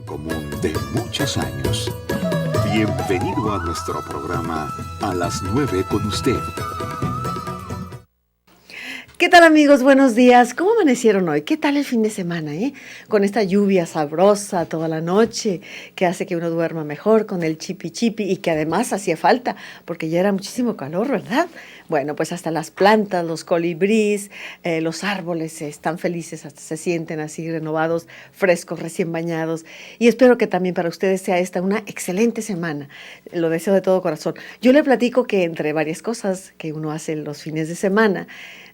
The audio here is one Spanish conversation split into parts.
en común de muchos años. Bienvenido a nuestro programa A las 9 con usted. ¿Qué tal, amigos? Buenos días. ¿Cómo amanecieron hoy? ¿Qué tal el fin de semana, Con esta lluvia sabrosa toda la noche que hace que uno duerma mejor, con el chipi chipi, y que además hacía falta porque ya era muchísimo calor, ¿verdad? Bueno, pues hasta las plantas, los colibríes, los árboles están felices, hasta se sienten así renovados, frescos, recién bañados. Y espero que también para ustedes sea esta una excelente semana. Lo deseo de todo corazón. Yo le platico que entre varias cosas que uno hace los fines de semana,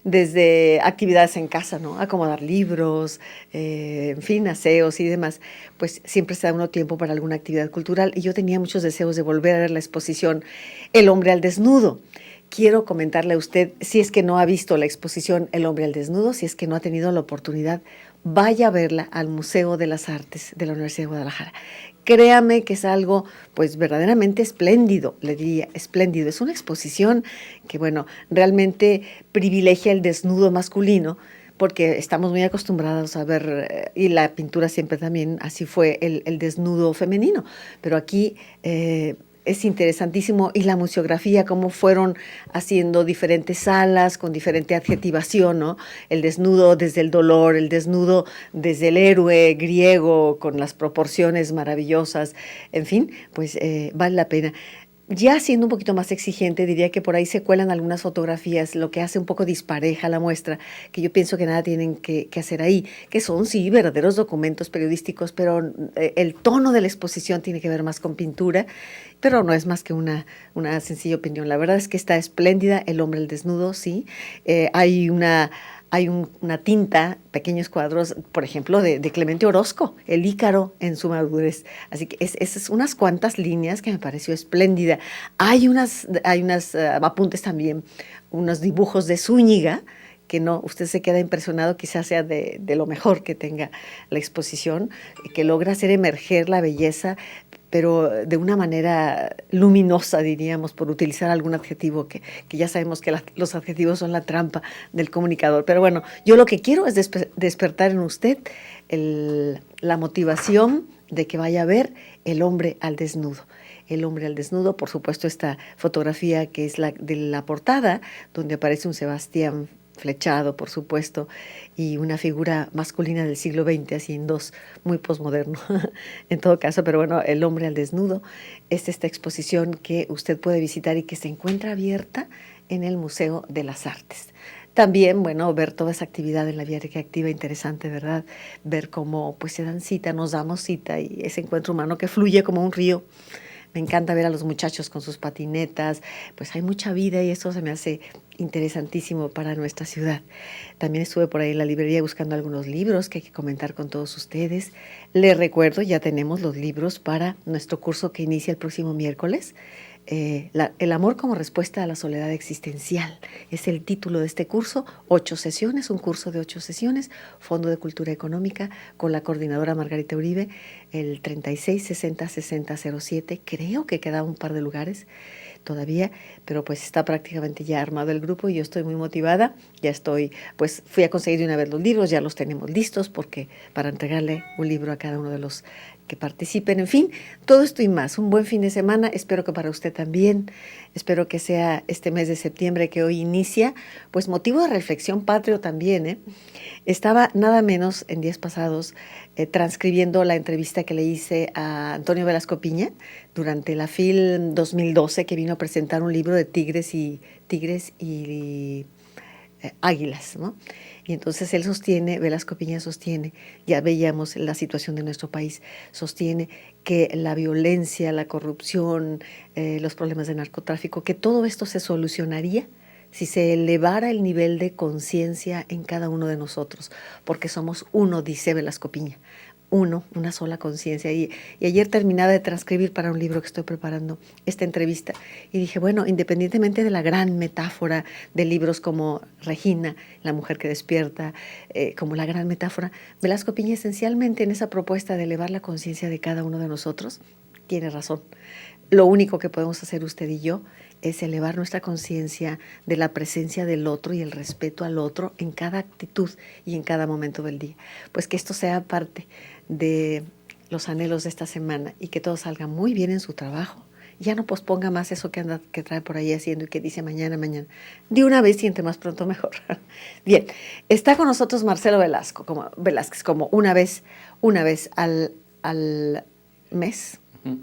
desde actividades en casa, ¿no? Acomodar libros, en fin, aseos y demás, pues siempre se da uno tiempo para alguna actividad cultural. Y yo tenía muchos deseos de volver a ver la exposición El hombre al desnudo. Quiero comentarle a usted, si es que no ha visto la exposición El hombre al desnudo, si es que no ha tenido la oportunidad, vaya a verla al Museo de las Artes de la Universidad de Guadalajara. Créame que es algo, pues, verdaderamente espléndido, le diría, espléndido. Es una exposición que, bueno, realmente privilegia el desnudo masculino, porque estamos muy acostumbrados a ver, y la pintura siempre también así fue, el desnudo femenino. Pero aquí es interesantísimo, y la museografía, cómo fueron haciendo diferentes salas con diferente adjetivación, ¿no? El desnudo desde el dolor, el desnudo desde el héroe griego, con las proporciones maravillosas, en fin, pues vale la pena. Ya siendo un poquito más exigente, diría que por ahí se cuelan algunas fotografías, lo que hace un poco dispareja la muestra, que yo pienso que nada tienen que hacer ahí, que son, sí, verdaderos documentos periodísticos, pero el tono de la exposición tiene que ver más con pintura, pero no es más que una sencilla opinión. La verdad es que está espléndida, El hombre al desnudo, sí. Hay una tinta, pequeños cuadros, por ejemplo, de Clemente Orozco, El Ícaro en su madurez. Así que es unas cuantas líneas que me pareció espléndida. Hay unas apuntes también, unos dibujos de Zúñiga, que no, usted se queda impresionado, quizás sea de lo mejor que tenga la exposición, que logra hacer emerger la belleza, pero de una manera luminosa, diríamos, por utilizar algún adjetivo, que ya sabemos que los adjetivos son la trampa del comunicador. Pero bueno, yo lo que quiero es despertar en usted la motivación de que vaya a ver El hombre al desnudo. El hombre al desnudo, por supuesto, esta fotografía que es la de la portada, donde aparece un Sebastián flechado, por supuesto, y una figura masculina del siglo XX, así en dos, muy posmoderno, en todo caso. Pero bueno, El hombre al desnudo es esta exposición que usted puede visitar y que se encuentra abierta en el Museo de las Artes. También, bueno, ver toda esa actividad en la Vía Recreativa, interesante, ¿verdad? Ver cómo pues se dan cita, nos damos cita, y ese encuentro humano que fluye como un río. Me encanta ver a los muchachos con sus patinetas, pues hay mucha vida, y eso se me hace interesantísimo para nuestra ciudad. También estuve por ahí en la librería buscando algunos libros que hay que comentar con todos ustedes. Les recuerdo, ya tenemos los libros para nuestro curso que inicia el próximo miércoles. El amor como respuesta a la soledad existencial es el título de este curso. 8 sesiones, un curso de 8 sesiones, Fondo de Cultura Económica, con la coordinadora Margarita Uribe, el 36 60 60 07. Creo que queda un par de lugares todavía, pero pues está prácticamente ya armado el grupo y yo estoy muy motivada. Pues fui a conseguir de una vez los libros, ya los tenemos listos, porque para entregarle un libro a cada uno de los que participen. En fin, todo esto y más. Un buen fin de semana, espero que para usted también. Espero que sea este mes de septiembre que hoy inicia, pues motivo de reflexión patrio también. Estaba nada menos en días pasados transcribiendo la entrevista que le hice a Antonio Velasco Piña durante la FIL 2012, que vino a presentar un libro de tigres y águilas, ¿no? Y entonces él sostiene, Velasco Piña sostiene, ya veíamos la situación de nuestro país, sostiene que la violencia, la corrupción, los problemas de narcotráfico, que todo esto se solucionaría si se elevara el nivel de conciencia en cada uno de nosotros, porque somos uno, dice Velasco Piña, uno, una sola conciencia. Y ayer terminaba de transcribir para un libro que estoy preparando esta entrevista, y dije, bueno, independientemente de la gran metáfora de libros como Regina, la mujer que despierta, como la gran metáfora, Velasco Piña esencialmente en esa propuesta de elevar la conciencia de cada uno de nosotros, tiene razón. Lo único que podemos hacer usted y yo es elevar nuestra conciencia de la presencia del otro y el respeto al otro en cada actitud y en cada momento del día. Pues que esto sea parte de los anhelos de esta semana y que todo salga muy bien en su trabajo. Ya no posponga más eso que trae por ahí haciendo y que dice mañana, mañana. De una vez y entre más pronto mejor. Bien, está con nosotros Marcelo Velázquez, como una vez al mes.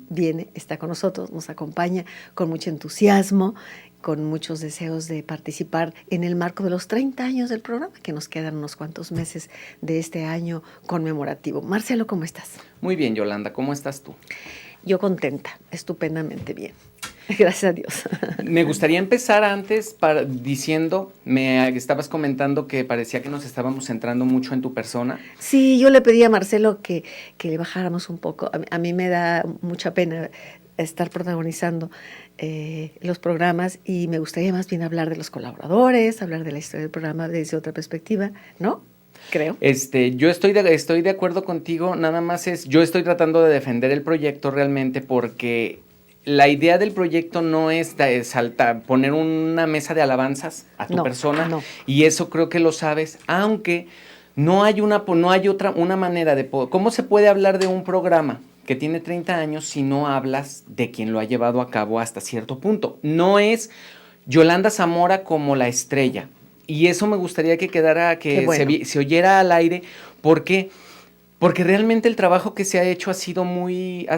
Viene, está con nosotros, nos acompaña con mucho entusiasmo, con muchos deseos de participar en el marco de los 30 años del programa, que nos quedan unos cuantos meses de este año conmemorativo. Marcelo, ¿cómo estás? Muy bien, Yolanda, ¿cómo estás tú? Yo contenta, estupendamente bien. Gracias a Dios. Me gustaría empezar antes diciendo, me estabas comentando que parecía que nos estábamos centrando mucho en tu persona. Sí, yo le pedí a Marcelo que le bajáramos un poco. A mí me da mucha pena estar protagonizando los programas y me gustaría más bien hablar de los colaboradores, hablar de la historia del programa desde otra perspectiva, ¿no? Creo. Yo estoy de acuerdo contigo, nada más yo estoy tratando de defender el proyecto realmente porque la idea del proyecto no es poner una mesa de alabanzas a tu persona, y eso creo que lo sabes, aunque no hay una manera de ¿cómo se puede hablar de un programa que tiene 30 años si no hablas de quien lo ha llevado a cabo hasta cierto punto? No es Yolanda Zamora como la estrella. Y eso me gustaría que quedara, que se oyera al aire. ¿Por qué? Porque realmente el trabajo que se ha hecho ha sido muy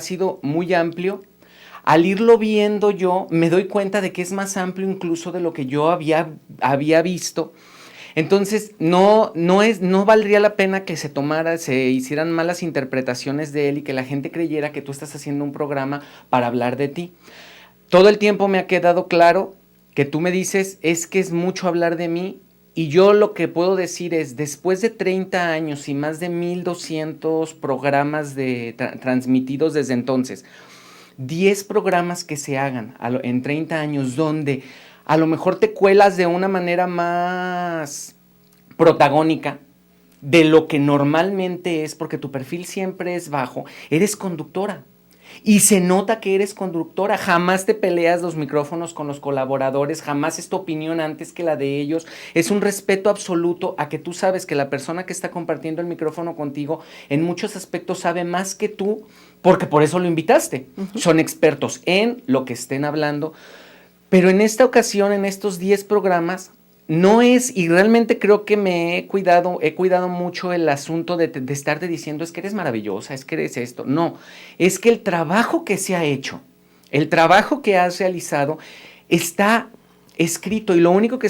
amplio. Al irlo viendo yo, me doy cuenta de que es más amplio incluso de lo que yo había visto. Entonces, no valdría la pena que se hicieran malas interpretaciones de él y que la gente creyera que tú estás haciendo un programa para hablar de ti. Todo el tiempo me ha quedado claro que tú me dices, es que es mucho hablar de mí, y yo lo que puedo decir es, después de 30 años y más de 1,200 programas transmitidos desde entonces, 10 programas que se hagan en 30 años donde a lo mejor te cuelas de una manera más protagónica de lo que normalmente es, porque tu perfil siempre es bajo, eres conductora. Y se nota que eres conductora, jamás te peleas los micrófonos con los colaboradores, jamás es tu opinión antes que la de ellos. Es un respeto absoluto a que tú sabes que la persona que está compartiendo el micrófono contigo en muchos aspectos sabe más que tú, porque por eso lo invitaste. Son expertos en lo que estén hablando. Pero en esta ocasión, en estos 10 programas, no es, y realmente creo que he cuidado mucho el asunto de estarte diciendo, es que eres maravillosa, es que eres esto. No, es que el trabajo que se ha hecho, el trabajo que has realizado, está escrito, y yo lo único que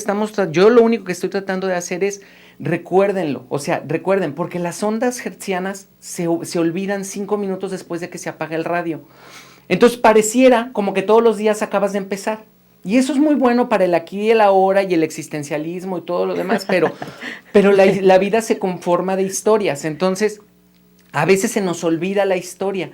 estoy tratando de hacer es, recuérdenlo, recuerden, porque las ondas hertzianas se olvidan 5 minutos después de que se apaga el radio. Entonces pareciera como que todos los días acabas de empezar. Y eso es muy bueno para el aquí y el ahora y el existencialismo y todo lo demás, pero la vida se conforma de historias. Entonces, a veces se nos olvida la historia.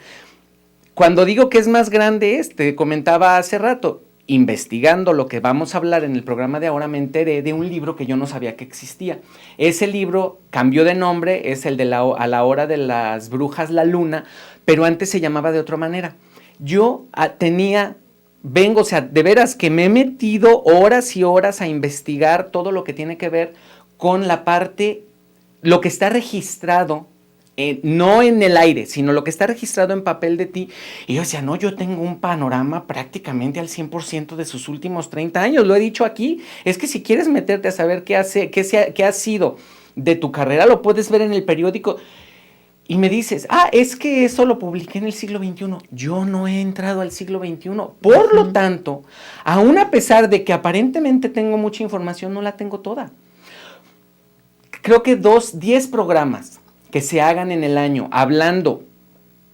Cuando digo que es más grande, te comentaba hace rato, investigando lo que vamos a hablar en el programa de ahora, me enteré de un libro que yo no sabía que existía. Ese libro cambió de nombre, es el de A la hora de las brujas, la luna, pero antes se llamaba de otra manera. Yo de veras que me he metido horas y horas a investigar todo lo que tiene que ver con lo que está registrado, no en el aire, sino lo que está registrado en papel de ti. Y yo decía, no, yo tengo un panorama prácticamente al 100% de sus últimos 30 años. Lo he dicho aquí, es que si quieres meterte a saber qué ha sido de tu carrera, lo puedes ver en el periódico. Y me dices, es que eso lo publiqué en el siglo XXI. Yo no he entrado al siglo XXI. Por lo tanto, aún a pesar de que aparentemente tengo mucha información, no la tengo toda. Creo que 10 programas que se hagan en el año hablando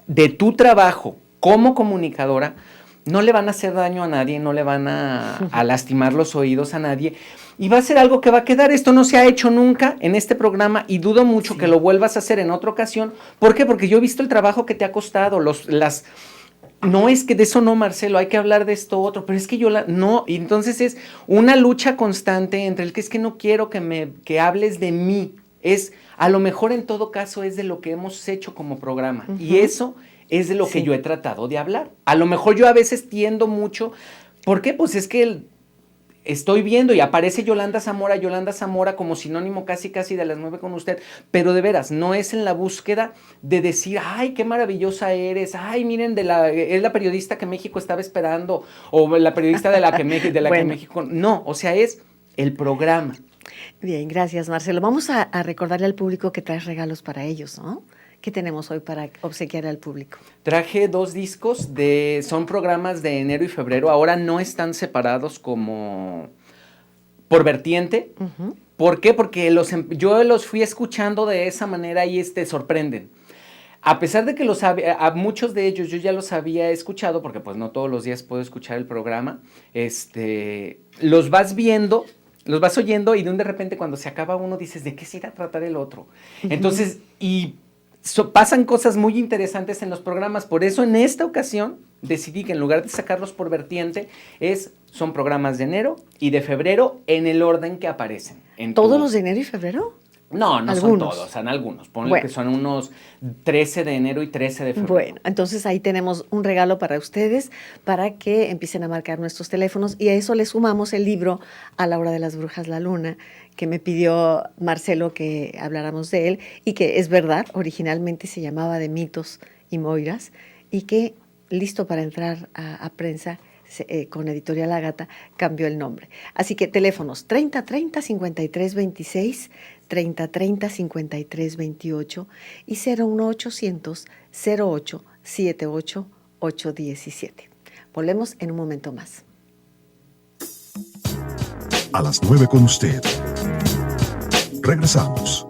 de tu trabajo como comunicadora, no le van a hacer daño a nadie, no le van a lastimar los oídos a nadie. Y va a ser algo que va a quedar. Esto no se ha hecho nunca en este programa y dudo mucho que lo vuelvas a hacer en otra ocasión. ¿Por qué? Porque yo he visto el trabajo que te ha costado, no es que de eso no, Marcelo, hay que hablar de esto otro, pero es que no, y entonces es una lucha constante entre el que es que no quiero que hables de mí, a lo mejor en todo caso es de lo que hemos hecho como programa, y eso es de lo que yo he tratado de hablar. A lo mejor yo a veces tiendo mucho, ¿por qué? Pues es que estoy viendo y aparece Yolanda Zamora como sinónimo casi de las 9 con usted, pero de veras, no es en la búsqueda de decir, ay, qué maravillosa eres, ay, miren, es la periodista que México estaba esperando, o la periodista de la que Bueno. México, no, o sea, es el programa. Bien, gracias, Marcelo. Vamos a recordarle al público que traes regalos para ellos, ¿no? ¿Qué tenemos hoy para obsequiar al público? Traje 2 discos, son programas de enero y febrero, ahora no están separados como por vertiente. Uh-huh. ¿Por qué? Porque yo los fui escuchando de esa manera y sorprenden. A pesar de que a muchos de ellos yo ya los había escuchado, porque pues no todos los días puedo escuchar el programa, los vas viendo, los vas oyendo y de repente cuando se acaba uno dices, ¿de qué se irá a tratar el otro? Uh-huh. Entonces, pasan cosas muy interesantes en los programas. Por eso en esta ocasión decidí que en lugar de sacarlos por vertiente, son programas de enero y de febrero en el orden que aparecen. ¿Todos los de enero y febrero? No algunos. Son todos, son algunos. Ponle que son unos 13 de enero y 13 de febrero. Bueno, entonces ahí tenemos un regalo para ustedes, para que empiecen a marcar nuestros teléfonos, y a eso le sumamos el libro A la hora de las brujas, la luna, que me pidió Marcelo que habláramos de él, y que es verdad, originalmente se llamaba De mitos y moiras, y que, listo para entrar a prensa, con Editorial Ágata, cambió el nombre. Así que teléfonos 3030-5326, 3030-5328 y 01800 08 78 817. Volvemos en un momento más. A las 9 con usted. Regresamos.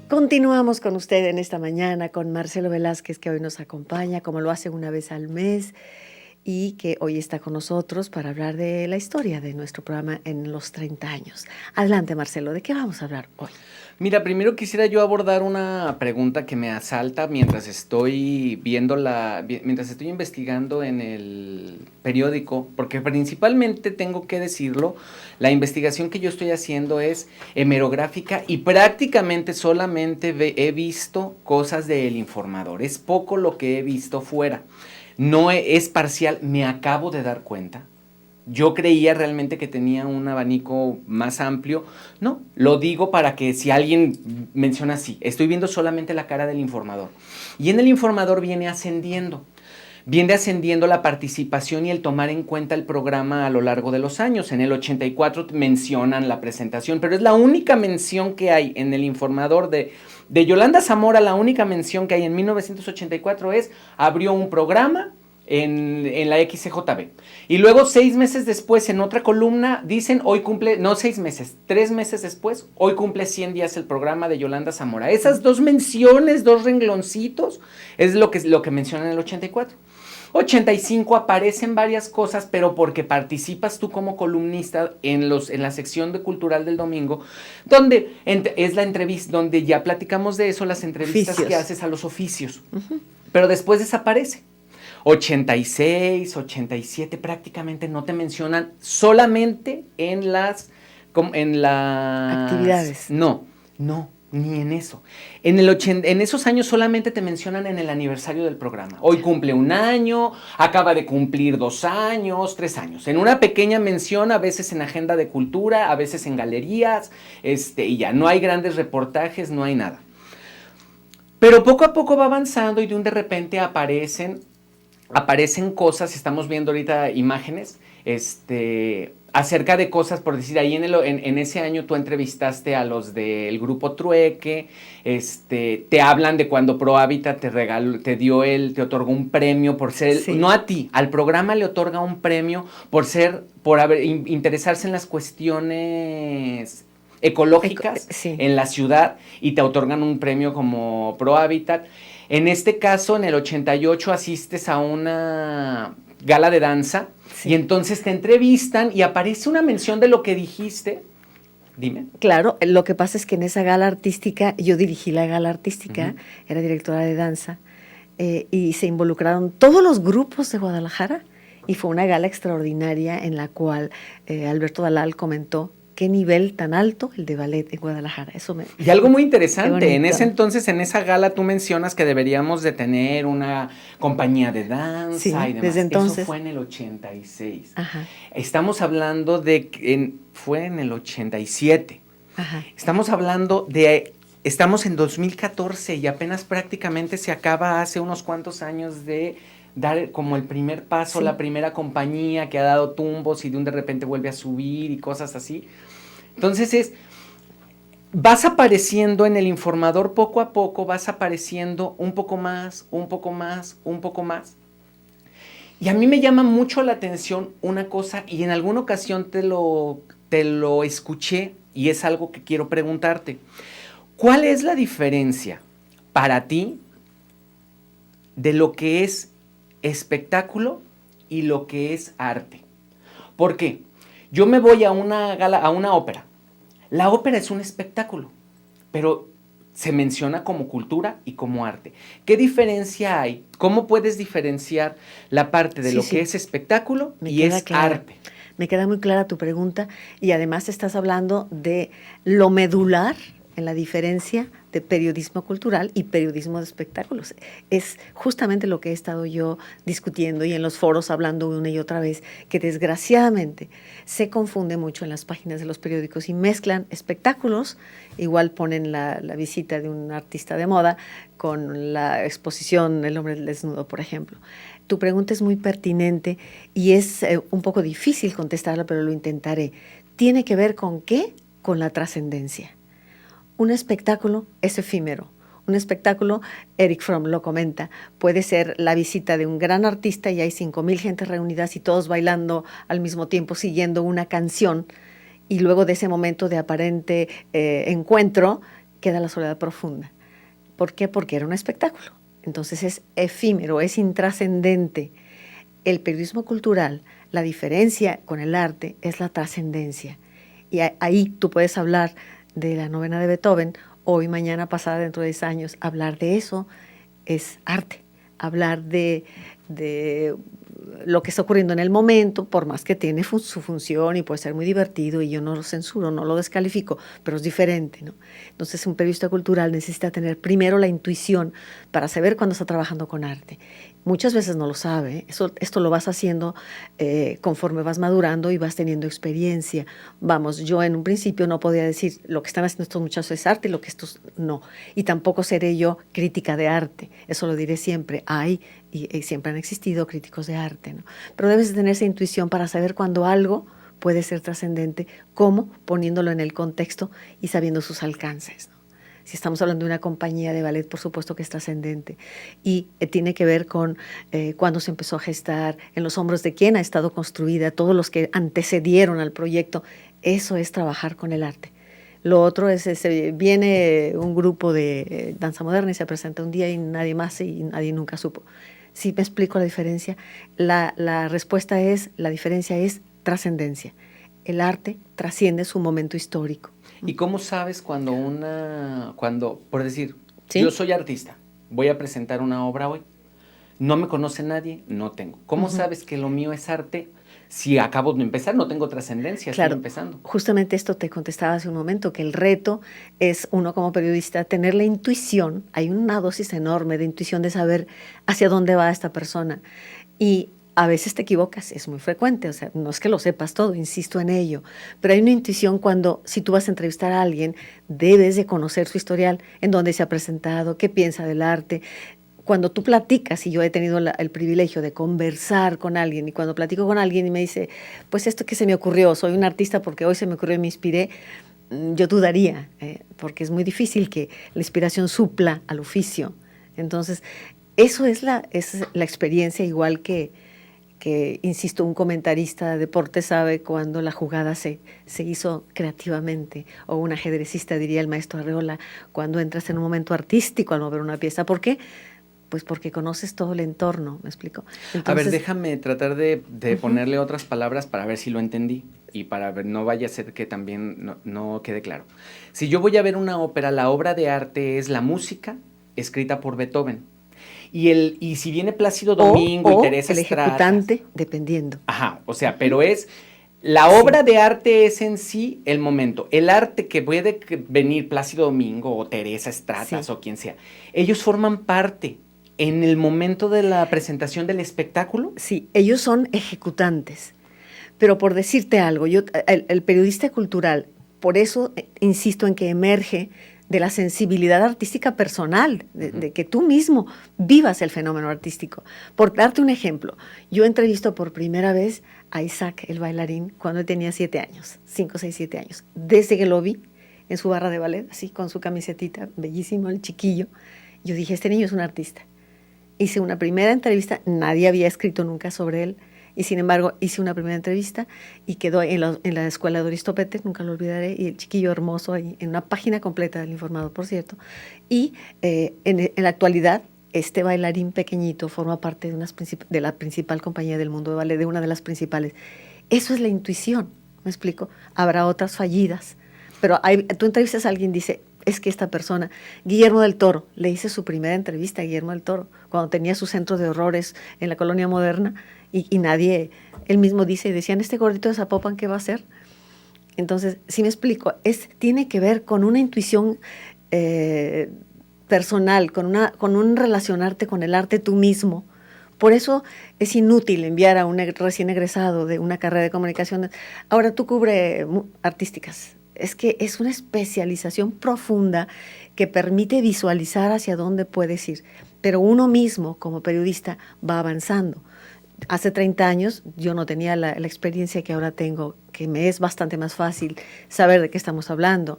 Continuamos con usted en esta mañana con Marcelo Velázquez, que hoy nos acompaña, como lo hace una vez al mes, y que hoy está con nosotros para hablar de la historia de nuestro programa en los 30 años. Adelante, Marcelo, ¿de qué vamos a hablar hoy? Mira, primero quisiera yo abordar una pregunta que me asalta mientras estoy mientras estoy investigando en el periódico, porque principalmente tengo que decirlo, la investigación que yo estoy haciendo es hemerográfica y prácticamente solamente he visto cosas de El Informador. Es poco lo que he visto fuera. No es parcial, me acabo de dar cuenta. Yo creía realmente que tenía un abanico más amplio. No, lo digo para que si alguien menciona así, estoy viendo solamente la cara del Informador. Y en el Informador viene ascendiendo la participación y el tomar en cuenta el programa a lo largo de los años. En el 84 mencionan la presentación, pero es la única mención que hay en el Informador de Yolanda Zamora. La única mención que hay en 1984 abrió un programa en la XCJB. Y luego 6 meses después, en otra columna, dicen, 3 meses después, hoy cumple 100 días el programa de Yolanda Zamora. Esas 2 menciones, 2 rengloncitos, es lo que mencionan en el 84. 85 aparecen varias cosas, pero porque participas tú como columnista en la sección de Cultural del domingo, donde es la entrevista, donde ya platicamos de eso, las entrevistas que haces a los oficios. Uh-huh. Pero después desaparece. 86, 87 prácticamente no te mencionan, solamente en las actividades. No, ni en eso. En esos años solamente te mencionan en el aniversario del programa. Hoy cumple 1 año, acaba de cumplir 2 años, 3 años. En una pequeña mención, a veces en agenda de cultura, a veces en galerías, y ya no hay grandes reportajes, no hay nada. Pero poco a poco va avanzando y de repente aparecen cosas. Estamos viendo ahorita imágenes, acerca de cosas, por decir, ahí en ese año tú entrevistaste a los del grupo Trueque, te hablan de cuando ProHábitat te otorgó un premio por ser, sí. No a ti, al programa le otorga un premio por interesarse en las cuestiones ecológicas sí. En la ciudad, y te otorgan un premio como ProHábitat. En este caso, en el 88, asistes a una gala de danza, sí. Y entonces te entrevistan y aparece una mención de lo que dijiste. Dime. Claro, lo que pasa es que en esa gala artística, yo dirigí la gala artística, uh-huh. Era directora de danza, y se involucraron todos los grupos de Guadalajara, y fue una gala extraordinaria en la cual Alberto Dalal comentó qué nivel tan alto el de ballet en Guadalajara. Y algo muy Qué interesante, en bonito. ese entonces, en esa gala, tú mencionas que deberíamos de tener una compañía de danza Sí, y demás. desde entonces. Eso fue en el 86. Ajá, Estamos hablando fue en el 87. ajá. Estamos en 2014 y apenas prácticamente se acaba hace unos cuantos años de dar como el primer paso, Sí. la primera compañía que ha dado tumbos y de repente vuelve a subir y cosas así. Entonces vas apareciendo en el informador poco a poco, vas apareciendo un poco más, un poco más, un poco más. Y a mí me llama mucho la atención una cosa, y en alguna ocasión te lo escuché, y es algo que quiero preguntarte. ¿Cuál es la diferencia para ti de lo que es espectáculo y lo que es arte? ¿Por qué? Yo me voy a una gala, a una ópera. La ópera es un espectáculo, pero se menciona como cultura y como arte. ¿Qué diferencia hay? ¿Cómo puedes diferenciar la parte de Sí, lo sí. que es espectáculo Me y queda es clara. arte? Me queda muy clara tu pregunta y además estás hablando de lo medular en la diferencia de periodismo cultural y periodismo de espectáculos. Es justamente lo que he estado yo discutiendo y en los foros hablando una y otra vez, que desgraciadamente se confunde mucho en las páginas de los periódicos y mezclan espectáculos, igual ponen la visita de un artista de moda con la exposición El hombre desnudo, por ejemplo. Tu pregunta es muy pertinente y es un poco difícil contestarla, pero lo intentaré. ¿Tiene que ver con qué? Con la trascendencia. Un espectáculo es efímero. Un espectáculo, Eric Fromm lo comenta, puede ser la visita de un gran artista y hay 5,000 gentes reunidas y todos bailando al mismo tiempo, siguiendo una canción, y luego de ese momento de aparente encuentro queda la soledad profunda. ¿Por qué? Porque era un espectáculo. Entonces es efímero, es intrascendente. El periodismo cultural, la diferencia con el arte es la trascendencia. Y ahí tú puedes hablar de la novena de Beethoven, hoy, mañana, pasada, dentro de 10 años. Hablar de eso es arte. Hablar de lo que está ocurriendo en el momento, por más que tiene su función y puede ser muy divertido, y yo no lo censuro, no lo descalifico, pero es diferente, ¿no? Entonces, un periodista cultural necesita tener primero la intuición para saber cuándo está trabajando con arte. Muchas veces no lo sabe, ¿eh? Esto lo vas haciendo conforme vas madurando y vas teniendo experiencia. Vamos, yo en un principio no podía decir lo que están haciendo estos muchachos es arte y lo que estos no. Y tampoco seré yo crítica de arte, eso lo diré siempre. Hay y siempre han existido críticos de arte, ¿no? Pero debes de tener esa intuición para saber cuándo algo puede ser trascendente, cómo poniéndolo en el contexto y sabiendo sus alcances, ¿no? Si estamos hablando de una compañía de ballet, por supuesto que es trascendente y tiene que ver con cuándo se empezó a gestar, en los hombros de quién ha estado construida, todos los que antecedieron al proyecto. Eso es trabajar con el arte. Lo otro es, viene un grupo de danza moderna y se presenta un día y nadie más y nadie nunca supo. ¿Sí me explico la diferencia? La respuesta es, la diferencia es trascendencia. El arte trasciende su momento histórico. ¿Y cómo sabes cuando por decir, ¿Sí? Yo soy artista, voy a presentar una obra hoy, no me conoce nadie, no tengo? ¿Cómo sabes que lo mío es arte? Si acabo de empezar, no tengo trascendencia, Claro, estoy empezando. justamente esto te contestaba hace un momento, que el reto es uno como periodista tener la intuición, hay una dosis enorme de intuición de saber hacia dónde va esta persona. Y a veces te equivocas, es muy frecuente, o sea, no es que lo sepas todo, insisto en ello, pero hay una intuición cuando, si tú vas a entrevistar a alguien, debes de conocer su historial, en dónde se ha presentado, qué piensa del arte. Cuando tú platicas, y yo he tenido el privilegio de conversar con alguien, y cuando platico con alguien y me dice, pues esto que se me ocurrió, soy un artista porque hoy se me ocurrió y me inspiré, yo dudaría, porque es muy difícil que la inspiración supla al oficio. Entonces, eso es la experiencia, igual que, insisto, un comentarista de deporte sabe cuando la jugada se hizo creativamente, o un ajedrecista, diría el maestro Arreola, cuando entras en un momento artístico al mover una pieza. ¿Por qué? Pues porque conoces todo el entorno, ¿me explico? Entonces, a ver, déjame tratar de ponerle otras palabras para ver si lo entendí y para ver, no vaya a ser que también no quede claro. Si yo voy a ver una ópera, la obra de arte es la música escrita por Beethoven. Y si viene Plácido Domingo y Teresa el Estrada. ejecutante, dependiendo. Ajá, o sea, pero es La obra de arte es en sí el momento. El arte que puede venir Plácido Domingo o Teresa Estratas o quien sea, ellos forman parte en el momento de la presentación del espectáculo. Sí, ellos son ejecutantes. Pero por decirte algo, el periodista cultural, por eso insisto en que emerge de la sensibilidad artística personal, de que tú mismo vivas el fenómeno artístico. Por darte un ejemplo, yo entrevisto por primera vez a Isaac, el bailarín, cuando él tenía 7 años, 5, 6, 7 años. Desde que lo vi en su barra de ballet, así con su camisetita, bellísimo, el chiquillo, yo dije, este niño es un artista. Hice una primera entrevista, nadie había escrito nunca sobre él, y sin embargo hice una primera entrevista y quedó en la escuela de Aristopete, nunca lo olvidaré, y el chiquillo hermoso ahí, en una página completa del Informador, por cierto. Y en la actualidad, este bailarín pequeñito forma parte de la principal compañía del mundo de ballet, de una de las principales. Eso es la intuición, ¿me explico? Habrá otras fallidas, pero tú entrevistas a alguien, dice, es que esta persona, Guillermo del Toro, le hice su primera entrevista a Guillermo del Toro, cuando tenía su centro de horrores en la Colonia Moderna, y nadie, él mismo decían, este gordito de Zapopan, ¿qué va a hacer? Entonces, si me explico, tiene que ver con una intuición personal, con un relacionarte con el arte tú mismo. Por eso es inútil enviar a un recién egresado de una carrera de comunicación, ahora tú cubre artísticas. Es que es una especialización profunda que permite visualizar hacia dónde puedes ir. Pero uno mismo, como periodista, va avanzando. Hace 30 años yo no tenía la experiencia que ahora tengo, que me es bastante más fácil saber de qué estamos hablando.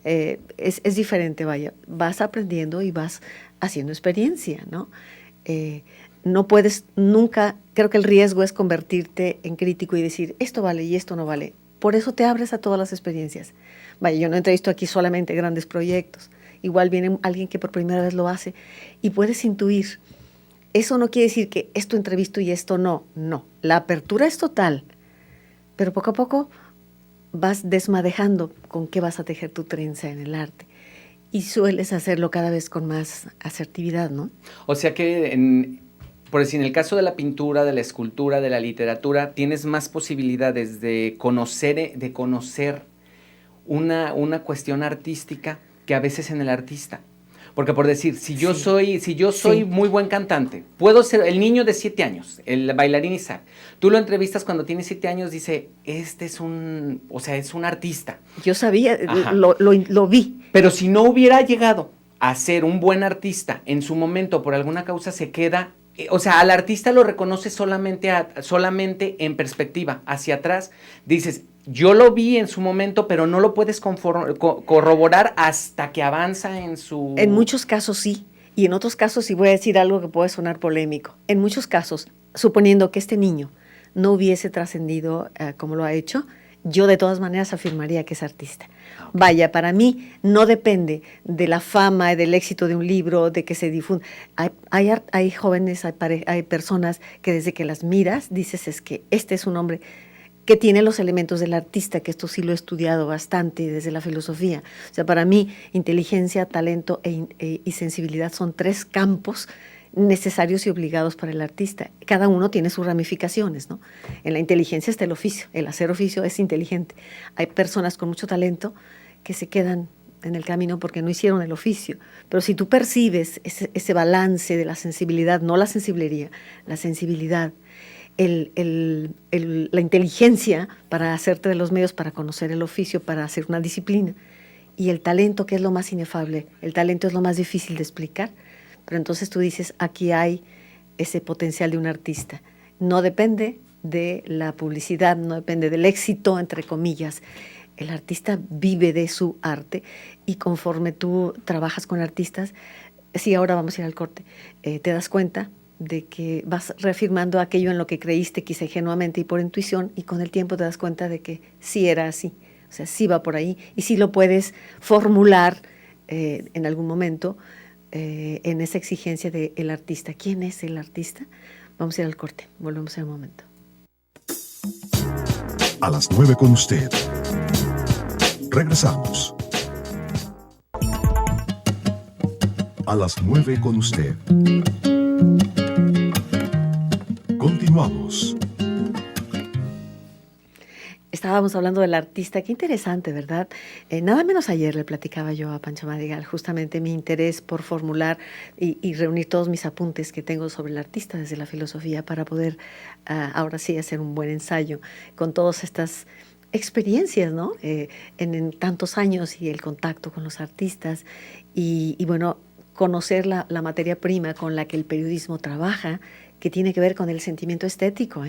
Es diferente, vaya, vas aprendiendo y vas haciendo experiencia, ¿no? No puedes nunca, creo que el riesgo es convertirte en crítico y decir, esto vale y esto no vale. Por eso te abres a todas las experiencias. Vaya, yo no entrevisto aquí solamente grandes proyectos. Igual viene alguien que por primera vez lo hace y puedes intuir. Eso no quiere decir que esto entrevisto y esto no. No, la apertura es total, pero poco a poco vas desmadejando con qué vas a tejer tu trenza en el arte. Y sueles hacerlo cada vez con más asertividad, ¿no? O sea que, por decir, en el caso de la pintura, de la escultura, de la literatura, tienes más posibilidades de conocer una cuestión artística que a veces en el artista. Porque por decir, si yo soy muy buen cantante, puedo ser el niño de 7 años, el bailarín Isaac. Tú lo entrevistas cuando tiene 7 años, dice, este es un artista. Yo sabía, lo vi. Pero si no hubiera llegado a ser un buen artista en su momento por alguna causa, se queda, o sea, al artista lo reconoce solamente en perspectiva, hacia atrás. Dices, yo lo vi en su momento, pero no lo puedes corroborar hasta que avanza en su... En muchos casos sí, y en otros casos, y voy a decir algo que puede sonar polémico, en muchos casos, suponiendo que este niño no hubiese trascendido como lo ha hecho, yo de todas maneras afirmaría que es artista. Vaya, para mí no depende de la fama, del éxito de un libro, de que se difunda. Hay jóvenes, hay personas que desde que las miras dices, es que este es un hombre que tiene los elementos del artista, que esto sí lo he estudiado bastante desde la filosofía. O sea, para mí, inteligencia, talento y sensibilidad son 3 campos necesarios y obligados para el artista. Cada uno tiene sus ramificaciones, ¿no? En la inteligencia está el oficio, el hacer oficio es inteligente. Hay personas con mucho talento que se quedan en el camino porque no hicieron el oficio. Pero si tú percibes ese balance de la sensibilidad, no la sensiblería, la sensibilidad, la inteligencia para hacerte de los medios, para conocer el oficio, para hacer una disciplina, y el talento, que es lo más inefable. El talento es lo más difícil de explicar, pero entonces tú dices, aquí hay ese potencial de un artista. No depende de la publicidad, no depende del éxito, entre comillas. El artista vive de su arte, y conforme tú trabajas con artistas, sí, ahora vamos a ir al corte, te das cuenta de que vas reafirmando aquello en lo que creíste quizá ingenuamente y por intuición, y con el tiempo te das cuenta de que sí era así, o sea, sí va por ahí, y sí lo puedes formular en algún momento en esa exigencia del artista. ¿Quién es el artista? Vamos a ir al corte, volvemos en un momento. A las 9 con usted. Regresamos. A las 9 con usted. Continuamos. estábamos hablando del artista, qué interesante, ¿verdad? Nada menos ayer le platicaba yo a Pancho Madrigal justamente mi interés por formular y reunir todos mis apuntes que tengo sobre el artista desde la filosofía para poder ahora sí hacer un buen ensayo con todas estas experiencias, ¿no? En tantos años y el contacto con los artistas y bueno, conocer la materia prima con la que el periodismo trabaja, que tiene que ver con el sentimiento estético,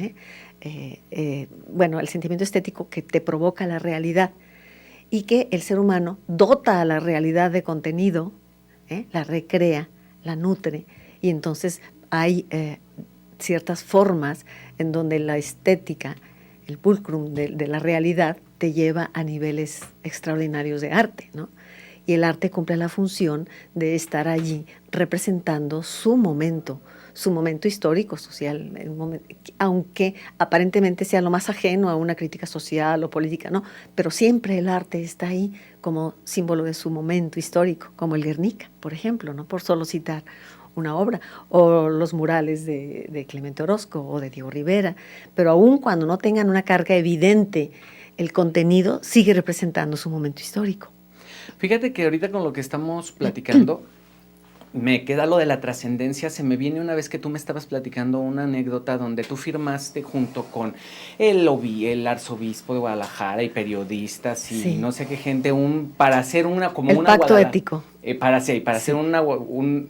bueno, el sentimiento estético que te provoca la realidad y que el ser humano dota a la realidad de contenido, la recrea, la nutre, y entonces hay ciertas formas en donde la estética, el pulcrum de la realidad, te lleva a niveles extraordinarios de arte, ¿no? Y el arte cumple la función de estar allí representando su momento histórico, social, aunque aparentemente sea lo más ajeno a una crítica social o política, ¿no? Pero siempre el arte está ahí como símbolo de su momento histórico, como el Guernica, por ejemplo, ¿no? Por solo citar una obra, o los murales de Clemente Orozco o de Diego Rivera, pero aun cuando no tengan una carga evidente, el contenido sigue representando su momento histórico. Fíjate que ahorita con lo que estamos platicando, me queda lo de la trascendencia. Se me viene una vez que tú me estabas platicando una anécdota donde tú firmaste junto con el arzobispo de Guadalajara y periodistas y Sí. no sé qué gente, para hacer una como El una pacto ético. Para Sí. hacer un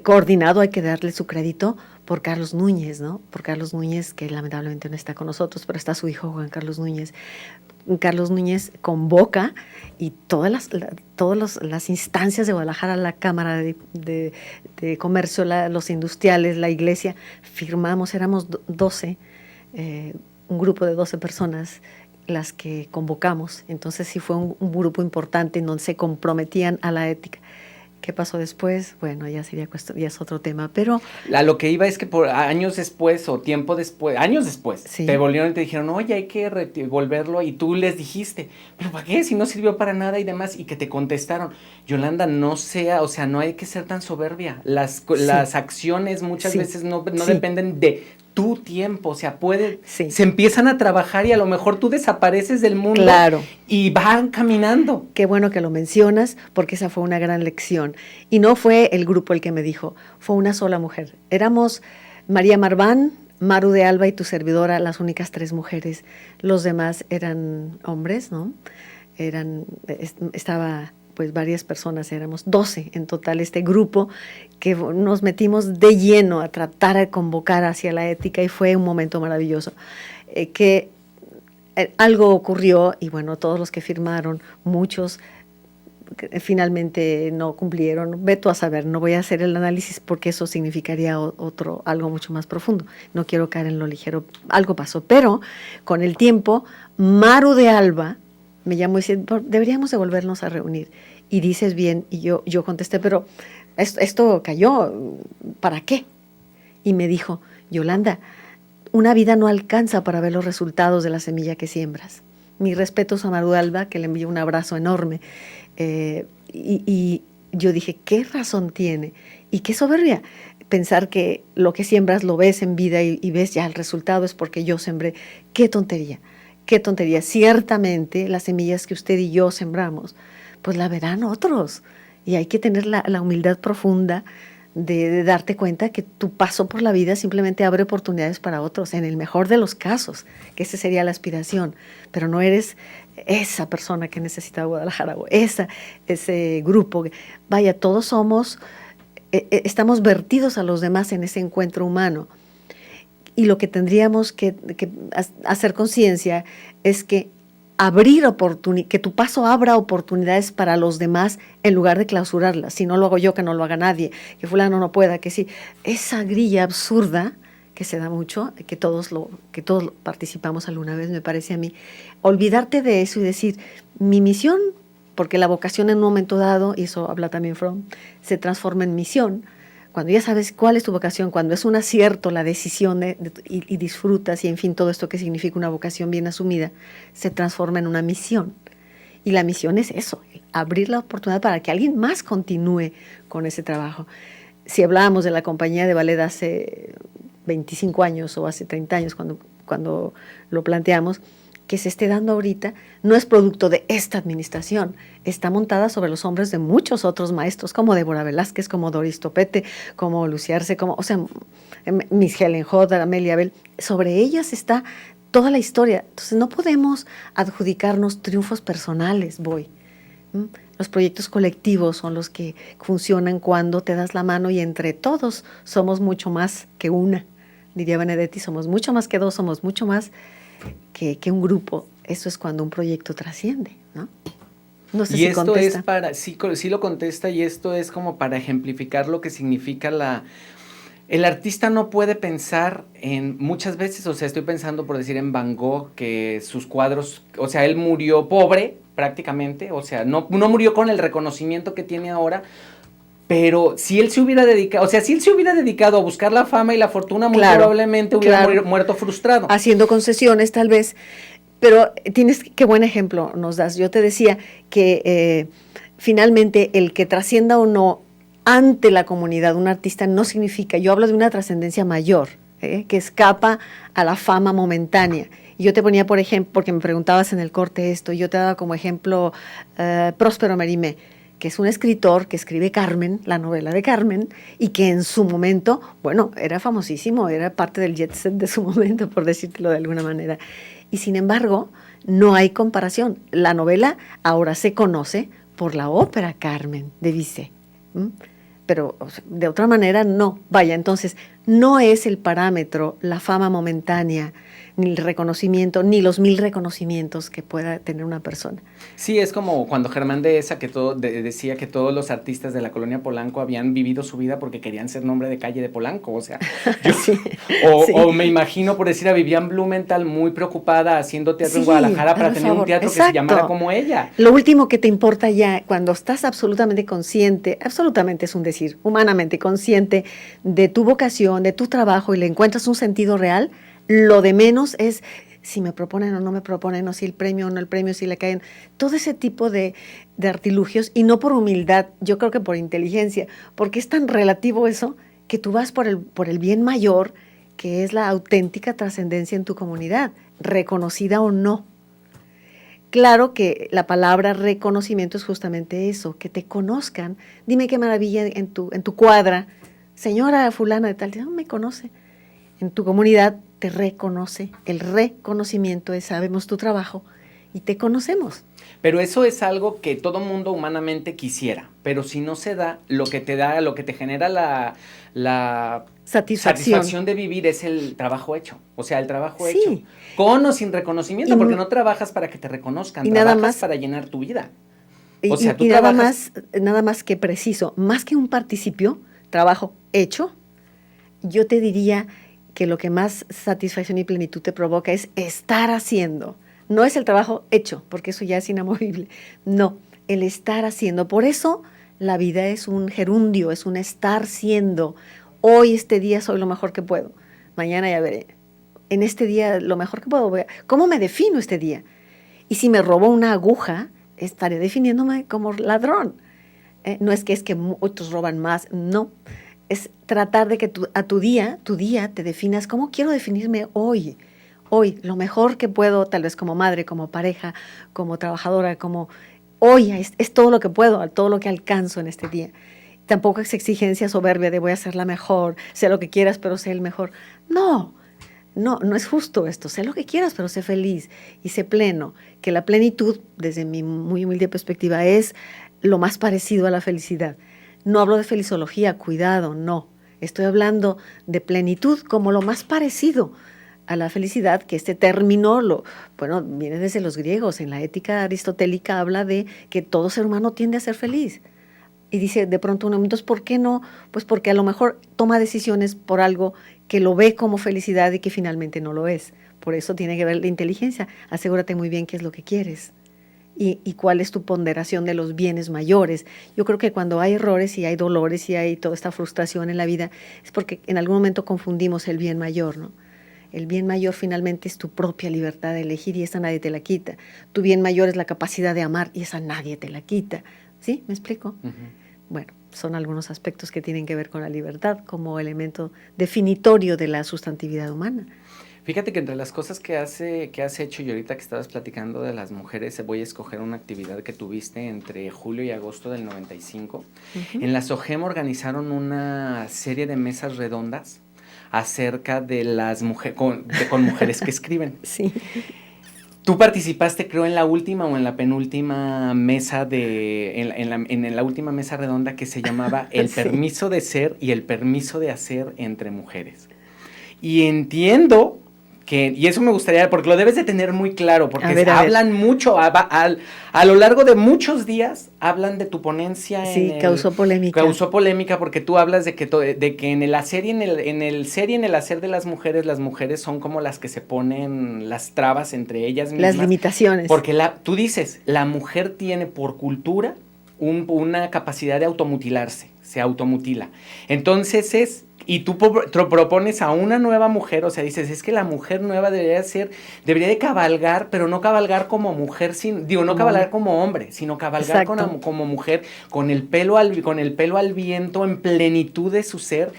Coordinado, hay que darle su crédito, por Carlos Núñez, ¿no? Por Carlos Núñez, que lamentablemente no está con nosotros, pero está su hijo Juan Carlos Núñez. Carlos Núñez convoca y todas las instancias de Guadalajara, la Cámara de Comercio, los industriales, la iglesia, firmamos, éramos 12, un grupo de 12 personas las que convocamos. Entonces sí fue un grupo importante en donde se comprometían a la ética. ¿Qué pasó después? Bueno, ya es otro tema, pero... Lo que iba es que por años después o tiempo después, años después, Sí. te volvieron y te dijeron, oye, hay que volverlo, y tú les dijiste, pero ¿para qué? Si no sirvió para nada y demás, y que te contestaron, Yolanda, no hay que ser tan soberbia, las acciones muchas veces no dependen de tu tiempo, o sea, se empiezan a trabajar y a lo mejor tú desapareces del mundo. Claro. Y van caminando. Qué bueno que lo mencionas, porque esa fue una gran lección. Y no fue el grupo el que me dijo, fue una sola mujer. Éramos María Marván, Maru de Alba y tu servidora, las únicas 3 mujeres. Los demás eran hombres, ¿no? Estaba pues varias personas, éramos 12 en total este grupo, que nos metimos de lleno a tratar de convocar hacia la ética y fue un momento maravilloso. Algo ocurrió y bueno, todos los que firmaron, muchos finalmente no cumplieron. Ve tú a saber, no voy a hacer el análisis porque eso significaría algo mucho más profundo. No quiero caer en lo ligero, algo pasó, pero con el tiempo, Maru de Alba me llamó y dice, deberíamos de volvernos a reunir. Y dices bien, y yo contesté, pero esto cayó, ¿para qué? Y me dijo, Yolanda, una vida no alcanza para ver los resultados de la semilla que siembras. Mis respetos a Maru de Alba, que le envío un abrazo enorme. Y yo dije, ¿qué razón tiene? Y qué soberbia pensar que lo que siembras lo ves en vida y ves ya el resultado es porque yo sembré. ¡Qué tontería! ¡Qué tontería! Ciertamente las semillas que usted y yo sembramos, pues la verán otros. Y hay que tener la humildad profunda de darte cuenta que tu paso por la vida simplemente abre oportunidades para otros, en el mejor de los casos, que esa sería la aspiración, pero no eres esa persona que necesita Guadalajara, o ese grupo. Vaya, todos estamos vertidos a los demás en ese encuentro humano. Y lo que tendríamos que hacer conciencia es que que tu paso abra oportunidades para los demás en lugar de clausurarlas. Si no lo hago yo, que no lo haga nadie, que fulano no pueda, que sí. Esa grilla absurda que se da mucho, que todos participamos alguna vez, me parece a mí. Olvidarte de eso y decir, mi misión, porque la vocación en un momento dado, y eso habla también Fromm, se transforma en misión. Cuando ya sabes cuál es tu vocación, cuando es un acierto la decisión y disfrutas y en fin todo esto que significa una vocación bien asumida, se transforma en una misión. Y la misión es eso, abrir la oportunidad para que alguien más continúe con ese trabajo. Si hablábamos de la compañía de ballet hace 25 años o hace 30 años cuando lo planteamos, que se esté dando ahorita no es producto de esta administración, está montada sobre los hombros de muchos otros maestros, como Débora Velázquez, como Doris Topete, como Lucía Arce, como, o sea, Miss Helen Hodder, Amelia Bell, sobre ellas está toda la historia. Entonces no podemos adjudicarnos triunfos personales, Los proyectos colectivos son los que funcionan cuando te das la mano y entre todos somos mucho más que una. Diría Benedetti, somos mucho más que dos, somos mucho más que un grupo. Eso es cuando un proyecto trasciende, ¿no? No sé y si esto contesta. es para, sí lo contesta, y esto es como para ejemplificar lo que significa el artista no puede pensar en, muchas veces, o sea, estoy pensando por decir en Van Gogh, que sus cuadros, o sea, él murió pobre prácticamente, o sea, no murió con el reconocimiento que tiene ahora, pero si él se hubiera dedicado, o sea, si él se hubiera dedicado a buscar la fama y la fortuna, muy probablemente hubiera muerto frustrado. Haciendo concesiones, tal vez. Pero qué buen ejemplo nos das. Yo te decía que finalmente el que trascienda o no ante la comunidad un artista no significa, yo hablo de una trascendencia mayor, que escapa a la fama momentánea. Y yo te ponía, por ejemplo, porque me preguntabas en el corte esto, yo te daba como ejemplo Próspero Mérimée, que es un escritor que escribe Carmen, la novela de Carmen, y que en su momento, bueno, era famosísimo, era parte del jet set de su momento, por decírtelo de alguna manera. Y sin embargo, no hay comparación. La novela ahora se conoce por la ópera Carmen de Bizet. Pero o sea, de otra manera no. Vaya, entonces, no es el parámetro la fama momentánea, ni el reconocimiento, ni los 1000 reconocimientos que pueda tener una persona. Sí, es como cuando Germán Dehesa decía que todos los artistas de la colonia Polanco habían vivido su vida porque querían ser nombre de calle de Polanco, o sea, o me imagino por decir a Vivian Blumenthal muy preocupada haciendo teatro en Guadalajara para tener un teatro que se llamara como ella. Lo último que te importa ya cuando estás absolutamente consciente, absolutamente es un decir, humanamente consciente de tu vocación, de tu trabajo y le encuentras un sentido real, lo de menos es si me proponen o no me proponen, o si el premio o no el premio, si le caen, todo ese tipo de artilugios, y no por humildad, yo creo que por inteligencia, porque es tan relativo eso, que tú vas por el bien mayor, que es la auténtica trascendencia en tu comunidad, reconocida o no. Claro que la palabra reconocimiento es justamente eso, que te conozcan. Dime qué maravilla en tu cuadra, señora fulana de tal, no me conoce. En tu comunidad te reconoce. El reconocimiento es, sabemos tu trabajo y te conocemos. Pero eso es algo que todo mundo humanamente quisiera, pero si no se da, lo que te genera la satisfacción de vivir es el trabajo hecho. O sea, el trabajo hecho. Con o sin reconocimiento, porque no trabajas para que te reconozcan, trabajas para llenar tu vida. O sea, tú trabajas... nada más que preciso, más que un participio, trabajo hecho, yo te diría que lo que más satisfacción y plenitud te provoca es estar haciendo. No es el trabajo hecho, porque eso ya es inamovible. No, el estar haciendo. Por eso la vida es un gerundio, es un estar siendo. Hoy, este día, soy lo mejor que puedo. Mañana ya veré. En este día, lo mejor que puedo. ¿Cómo me defino este día? Y si me robo una aguja, estaré definiéndome como ladrón. No es que otros roban más, no. Es tratar de que tu día te definas, ¿cómo quiero definirme hoy? Hoy, lo mejor que puedo, tal vez como madre, como pareja, como trabajadora, como hoy es todo lo que puedo, todo lo que alcanzo en este día. Tampoco es exigencia soberbia de voy a ser la mejor, sé lo que quieras, pero sé el mejor. No es justo esto. Sé lo que quieras, pero sé feliz y sé pleno. Que la plenitud, desde mi muy humilde perspectiva, es lo más parecido a la felicidad. No hablo de felizología, cuidado, no. Estoy hablando de plenitud como lo más parecido a la felicidad, que este término, viene desde los griegos. En la ética aristotélica habla de que todo ser humano tiende a ser feliz. Y dice de pronto uno, entonces, ¿por qué no? Pues porque a lo mejor toma decisiones por algo que lo ve como felicidad y que finalmente no lo es. Por eso tiene que ver la inteligencia. Asegúrate muy bien qué es lo que quieres. Y cuál es tu ponderación de los bienes mayores. Yo creo que cuando hay errores y hay dolores y hay toda esta frustración en la vida, es porque en algún momento confundimos el bien mayor, ¿no? El bien mayor finalmente es tu propia libertad de elegir y esa nadie te la quita. Tu bien mayor es la capacidad de amar y esa nadie te la quita. ¿Sí? ¿Me explico? Uh-huh. Bueno, son algunos aspectos que tienen que ver con la libertad como elemento definitorio de la sustantividad humana. Fíjate que entre las cosas que has hecho, y ahorita que estabas platicando de las mujeres, voy a escoger una actividad que tuviste entre julio y agosto del 95. En la SOGEM organizaron una serie de mesas redondas acerca de las mujeres, con mujeres que escriben. Sí. Tú participaste, creo, en la última o en la penúltima mesa en la última mesa redonda que se llamaba El Sí. permiso de ser y el permiso de hacer entre mujeres. Y entiendo y eso me gustaría, porque lo debes de tener muy claro, porque A ver. hablan mucho, a lo largo de muchos días, hablan de tu ponencia. Sí, causó polémica. Causó polémica porque tú hablas de que en el hacer y en el hacer de las mujeres son como las que se ponen las trabas entre ellas mismas. Las limitaciones. Porque tú dices, la mujer tiene por cultura una capacidad de automutilarse, se automutila. Entonces y tú propones a una nueva mujer, o sea, dices, es que la mujer nueva debería de cabalgar, pero no cabalgar como mujer, no cabalgar como hombre, sino cabalgar como mujer, con el pelo al viento, en plenitud de su ser.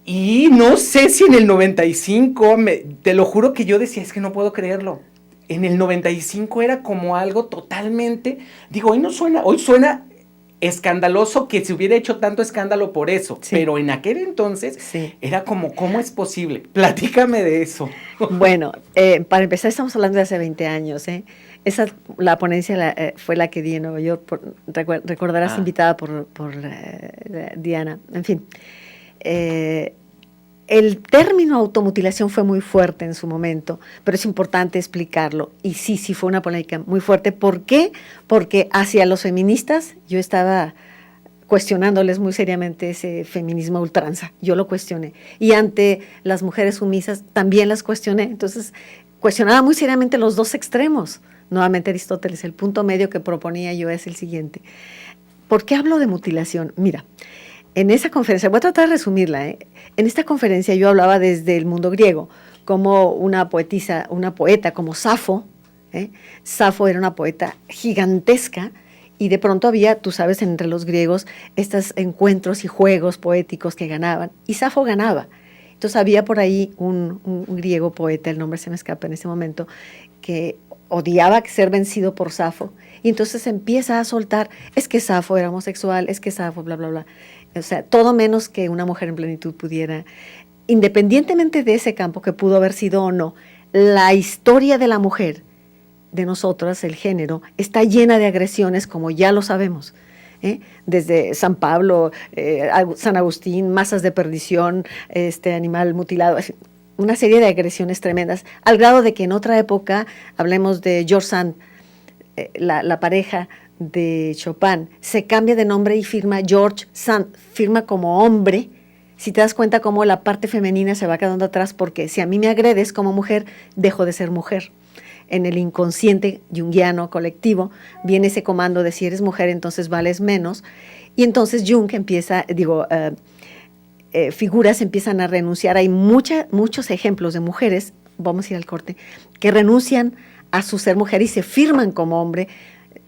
Y no sé si en el 95, te lo juro que yo decía, es que no puedo creerlo. En el 95 era como algo totalmente, hoy suena escandaloso que se hubiera hecho tanto escándalo por eso, sí. Pero en aquel entonces era como, ¿cómo es posible? Platícame de eso. Bueno, para empezar estamos hablando de hace 20 años, la ponencia fue la que di en Nueva York, recordarás, invitada por Diana, en fin. El término automutilación fue muy fuerte en su momento, pero es importante explicarlo. Y sí fue una polémica muy fuerte. ¿Por qué? Porque hacia los feministas yo estaba cuestionándoles muy seriamente ese feminismo a ultranza. Yo lo cuestioné. Y ante las mujeres sumisas también las cuestioné. Entonces, cuestionaba muy seriamente los dos extremos. Nuevamente Aristóteles, el punto medio que proponía yo es el siguiente. ¿Por qué hablo de mutilación? Mira, en esa conferencia, voy a tratar de resumirla, En esta conferencia yo hablaba desde el mundo griego, como una poeta como Safo. Safo era una poeta gigantesca y de pronto había, tú sabes, entre los griegos, estos encuentros y juegos poéticos que ganaban, y Safo ganaba. Entonces había por ahí un griego poeta, el nombre se me escapa en ese momento, que odiaba ser vencido por Safo, y entonces empieza a soltar, es que Safo era homosexual, es que Safo, bla, bla, bla. O sea, todo menos que una mujer en plenitud pudiera, independientemente de ese campo que pudo haber sido o no, la historia de la mujer, de nosotras, el género, está llena de agresiones, como ya lo sabemos. Desde San Pablo, San Agustín, masas de perdición, animal mutilado, una serie de agresiones tremendas, al grado de que en otra época, hablemos de George Sand, la pareja de Chopin, se cambia de nombre y firma George Sand, firma como hombre. Si te das cuenta cómo la parte femenina se va quedando atrás, porque si a mí me agredes como mujer, dejo de ser mujer. En el inconsciente junguiano colectivo viene ese comando de si eres mujer, entonces vales menos. Y entonces Jung figuras empiezan a renunciar. Hay muchos ejemplos de mujeres, vamos a ir al corte, que renuncian a su ser mujer y se firman como hombre.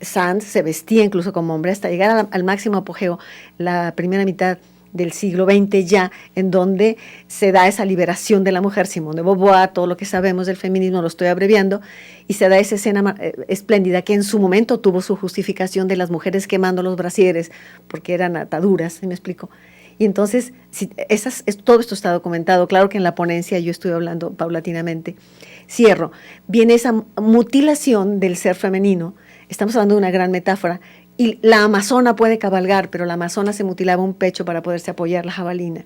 Sand se vestía incluso como hombre hasta llegar al máximo apogeo, la primera mitad del siglo XX ya, en donde se da esa liberación de la mujer, Simone de Beauvoir, todo lo que sabemos del feminismo, lo estoy abreviando, y se da esa escena espléndida que en su momento tuvo su justificación de las mujeres quemando los brasieres, porque eran ataduras, ¿sí me explico? Y entonces, todo esto está documentado, claro que en la ponencia yo estoy hablando paulatinamente. Cierro, viene esa mutilación del ser femenino, estamos hablando de una gran metáfora, y la amazona puede cabalgar, pero la amazona se mutilaba un pecho para poderse apoyar la jabalina.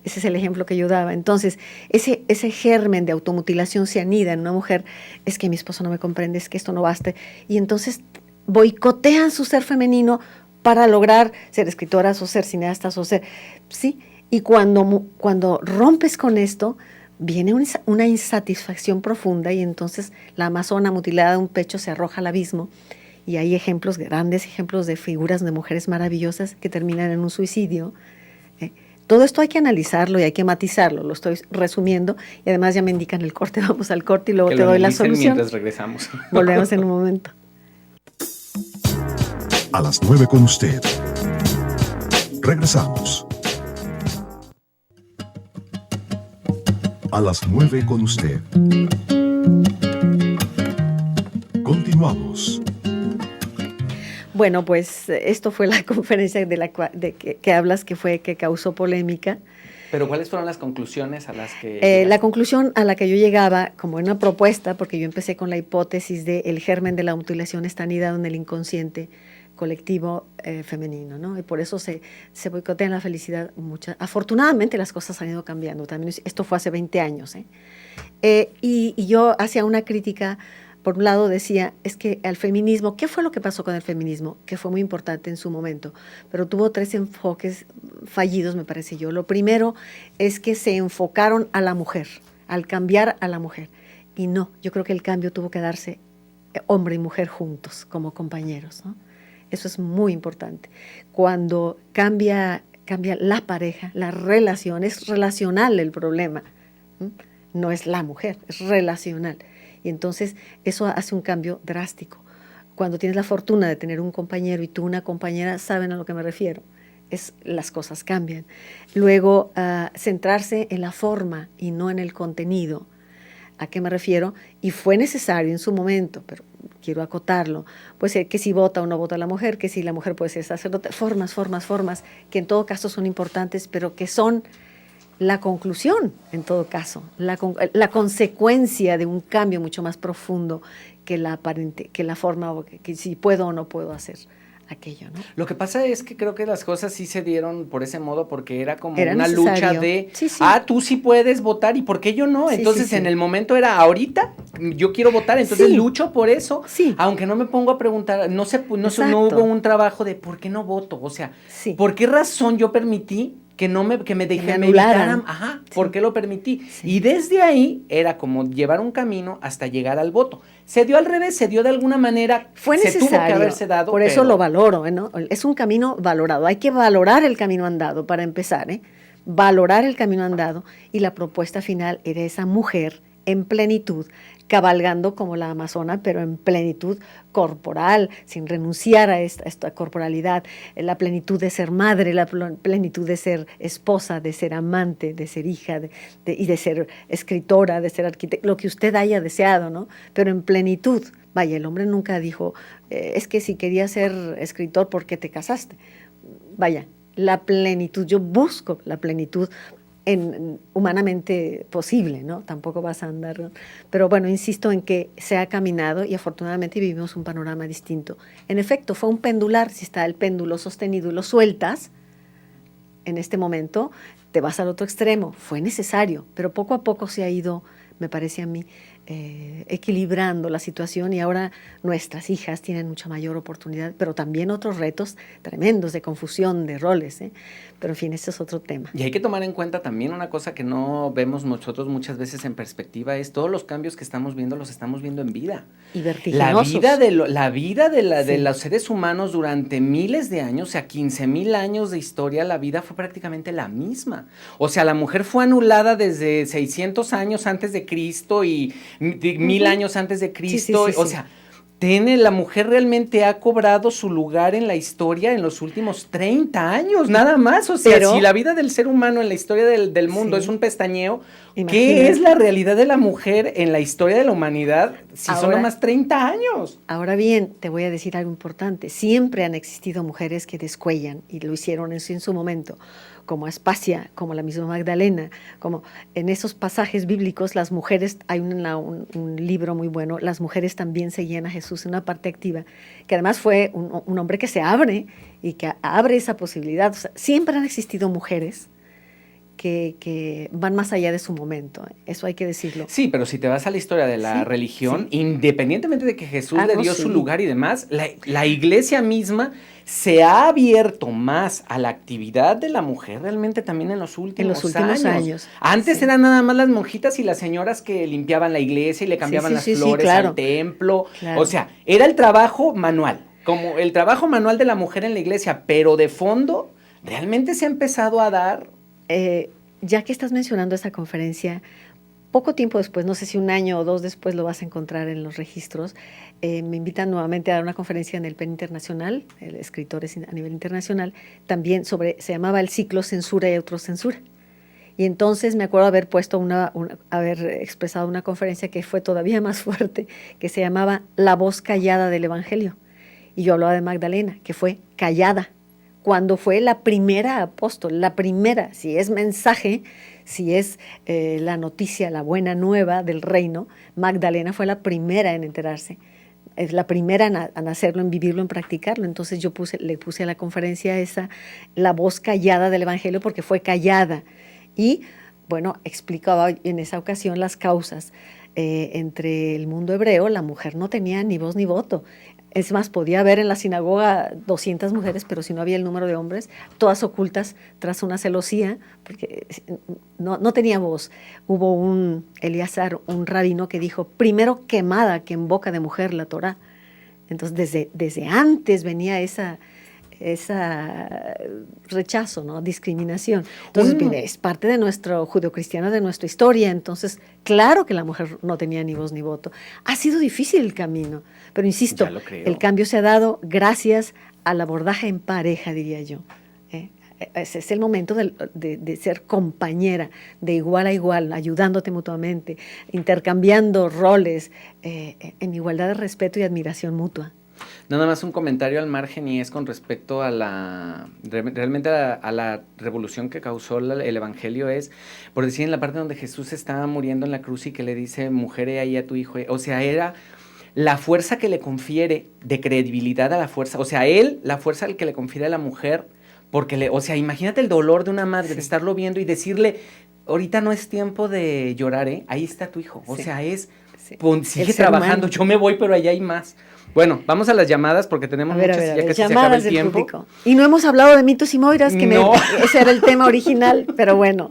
Ese es el ejemplo que yo daba. Entonces, ese germen de automutilación se anida en una mujer, es que mi esposo no me comprende, es que esto no basta. Y entonces boicotean su ser femenino para lograr ser escritoras o ser cineastas o ser... ¿sí? Y cuando rompes con esto, viene una insatisfacción profunda y entonces la amazona mutilada de un pecho se arroja al abismo. Y hay grandes ejemplos de figuras de mujeres maravillosas que terminan en un suicidio. Todo esto hay que analizarlo y hay que matizarlo, lo estoy resumiendo y además ya me indican el corte, vamos al corte y luego te doy la solución. Mientras regresamos. Volvemos en un momento. A las 9 con usted. Regresamos. A las 9 con usted. Continuamos. Bueno, pues esto fue la conferencia que hablas, que causó polémica. Pero ¿cuáles fueron las conclusiones a las que la conclusión a la que yo llegaba, como una propuesta, porque yo empecé con la hipótesis de el germen de la mutilación está anidado en el inconsciente colectivo femenino, ¿no? Y por eso se boicotea la felicidad. Afortunadamente las cosas han ido cambiando. También esto fue hace 20 años. Y yo hacía una crítica. Por un lado decía, es que al feminismo, ¿qué fue lo que pasó con el feminismo? Que fue muy importante en su momento, pero tuvo 3 enfoques fallidos, me parece yo. Lo primero es que se enfocaron a la mujer, al cambiar a la mujer. Y no, yo creo que el cambio tuvo que darse hombre y mujer juntos, como compañeros, ¿no? Eso es muy importante. Cuando cambia la pareja, la relación, es relacional el problema, ¿sí? No es la mujer, es relacional. Y entonces eso hace un cambio drástico. Cuando tienes la fortuna de tener un compañero y tú una compañera, saben a lo que me refiero. Las cosas cambian. Luego, centrarse en la forma y no en el contenido. ¿A qué me refiero? Y fue necesario en su momento, pero quiero acotarlo, pues que si vota o no vota la mujer, que si la mujer puede ser sacerdote, formas, que en todo caso son importantes, pero que son la conclusión, en todo caso, la consecuencia de un cambio mucho más profundo que la forma, que si puedo o no puedo hacer aquello, ¿no? Lo que pasa es que creo que las cosas sí se dieron por ese modo porque era como Era una necesario. lucha de, sí. tú sí puedes votar y ¿por qué yo no? Sí, Entonces sí. en el momento era, ahorita yo quiero votar, entonces Sí. lucho por eso, Sí. aunque no me pongo a preguntar, no hubo un trabajo de ¿por qué no voto? O sea, Sí. ¿por qué razón yo permití que me anularan? evitaran? Ajá, Sí. ¿por qué lo permití? Sí. Y desde ahí era como llevar un camino hasta llegar al voto. Se dio al revés, se dio de alguna manera, fue necesario, se tuvo que haberse dado. por eso lo valoro, ¿no? Es un camino valorado, hay que valorar el camino andado para empezar, valorar el camino andado, y la propuesta final era esa mujer en plenitud, cabalgando como la amazona, pero en plenitud corporal, sin renunciar a esta corporalidad, la plenitud de ser madre, la plenitud de ser esposa, de ser amante, de ser hija, y de ser escritora, de ser arquitecta, lo que usted haya deseado, ¿no? Pero en plenitud. Vaya, el hombre nunca dijo, es que si querías ser escritor, ¿por qué te casaste? Vaya, la plenitud, yo busco la plenitud humanamente posible, ¿no? Tampoco vas a andar, pero bueno, insisto en que se ha caminado y afortunadamente vivimos un panorama distinto. En efecto, fue un pendular. Si está el péndulo sostenido y lo sueltas, en este momento te vas al otro extremo. Fue necesario, pero poco a poco se ha ido, me parece a mí, equilibrando la situación, y ahora nuestras hijas tienen mucha mayor oportunidad, pero también otros retos tremendos de confusión de roles, pero en fin, ese es otro tema. Y hay que tomar en cuenta también una cosa que no vemos nosotros muchas veces en perspectiva, es todos los cambios que estamos viendo, los estamos viendo en vida. Y vertiginosos. La vida de los seres humanos durante miles de años, o sea, 15,000 años de historia, la vida fue prácticamente la misma. O sea, la mujer fue anulada desde 600 años antes de Cristo y 1000 años antes de Cristo. Sí. O sea, la mujer realmente ha cobrado su lugar en la historia en los últimos 30 años, nada más. O sea, si la vida del ser humano en la historia del mundo es un pestañeo, ¿qué es la realidad de la mujer en la historia de la humanidad si son nomás 30 años? Ahora bien, te voy a decir algo importante. Siempre han existido mujeres que descuellan, y lo hicieron en su momento, como Aspasia, como la misma Magdalena, como en esos pasajes bíblicos, las mujeres, hay un libro muy bueno, las mujeres también seguían a Jesús en una parte activa, que además fue un hombre que se abre y que abre esa posibilidad. O sea, siempre han existido mujeres que van más allá de su momento, eso hay que decirlo. Sí, pero si te vas a la historia de la religión, independientemente de que Jesús le dio su lugar y demás, la iglesia misma se ha abierto más a la actividad de la mujer realmente también en los últimos años. Antes eran nada más las monjitas y las señoras que limpiaban la iglesia y le cambiaban las flores al templo. Claro. O sea, era el trabajo manual, como el trabajo manual de la mujer en la iglesia, pero de fondo realmente se ha empezado a dar. Ya que estás mencionando esta conferencia, poco tiempo después, no sé si 1 año o 2 después lo vas a encontrar en los registros, me invitan nuevamente a dar una conferencia en el PEN Internacional, escritores a nivel internacional, también se llamaba el ciclo Censura y Autocensura. Y entonces me acuerdo haber puesto haber expresado una conferencia que fue todavía más fuerte, que se llamaba La voz callada del Evangelio. Y yo hablaba de Magdalena, que fue callada, cuando fue la primera apóstol, la primera, si es mensaje, si es la noticia, la buena nueva del reino, Magdalena fue la primera en enterarse. Es la primera en hacerlo, en vivirlo, en practicarlo. Entonces yo le puse a la conferencia esa la voz callada del Evangelio porque fue callada. Y bueno, explicaba en esa ocasión las causas. Entre el mundo hebreo, la mujer no tenía ni voz ni voto. Es más, podía haber en la sinagoga 200 mujeres, pero si no había el número de hombres, todas ocultas tras una celosía, porque no tenía voz. Hubo un Eleazar, un rabino, que dijo, primero quemada que en boca de mujer la Torá. Entonces, desde antes venía esa rechazo, ¿no? Discriminación. Entonces, es parte de nuestro judeocristiano, de nuestra historia. Entonces, claro que la mujer no tenía ni voz ni voto. Ha sido difícil el camino, pero insisto, el cambio se ha dado gracias al abordaje en pareja, diría yo. Ese es el momento de ser compañera, de igual a igual, ayudándote mutuamente, intercambiando roles, en igualdad de respeto y admiración mutua. Nada más un comentario al margen, y es con respecto a realmente a la revolución que causó el Evangelio, es, por decir, en la parte donde Jesús estaba muriendo en la cruz y que le dice, mujer, he ahí a tu hijo. O sea, era la fuerza que le confiere de credibilidad a la fuerza, o sea, la fuerza que le confiere a la mujer, porque o sea, imagínate el dolor de una madre, de estarlo viendo y decirle, ahorita no es tiempo de llorar, ahí está tu hijo. O sea, sigue trabajando, yo me voy, pero allá hay más. Bueno, vamos a las llamadas porque tenemos muchas y ya casi se acaba el tiempo. Público. Y no hemos hablado de mitos y moiras, que ese era el tema original, pero bueno,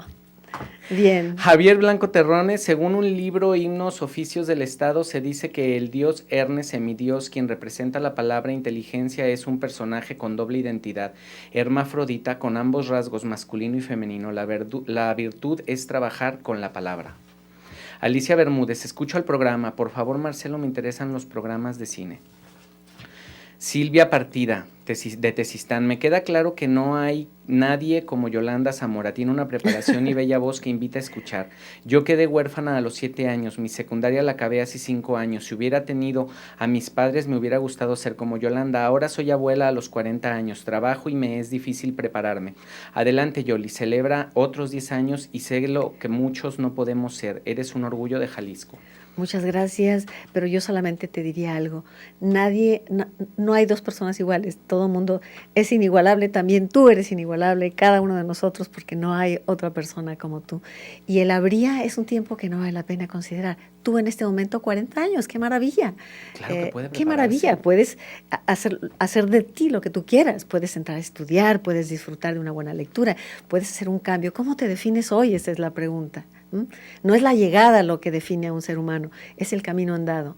bien. Javier Blanco Terrones, según un libro, Himnos, Oficios del Estado, se dice que el dios Hermes, semidios, quien representa la palabra inteligencia, es un personaje con doble identidad, hermafrodita, con ambos rasgos, masculino y femenino. La virtud es trabajar con la palabra. Alicia Bermúdez, escucho el programa. Por favor, Marcelo, me interesan los programas de cine. Silvia Partida, de Tezistán. Me queda claro que no hay nadie como Yolanda Zamora. Tiene una preparación y bella voz que invita a escuchar. Yo quedé huérfana a los 7 años. Mi secundaria la acabé hace 5 años. Si hubiera tenido a mis padres, me hubiera gustado ser como Yolanda. Ahora soy abuela a los 40 años. Trabajo y me es difícil prepararme. Adelante, Yoli. Celebra otros 10 años y sé lo que muchos no podemos ser. Eres un orgullo de Jalisco. Muchas gracias, pero yo solamente te diría algo. No hay dos personas iguales, todo el mundo es inigualable, también tú eres inigualable, cada uno de nosotros, porque no hay otra persona como tú. Y el habría es un tiempo que no vale la pena considerar. Tú en este momento 40 años, ¡qué maravilla! Claro que puede ¡Qué maravilla! Puedes hacer de ti lo que tú quieras, puedes entrar a estudiar, puedes disfrutar de una buena lectura, puedes hacer un cambio. ¿Cómo te defines hoy? Esa es la pregunta. No es la llegada lo que define a un ser humano, es el camino andado.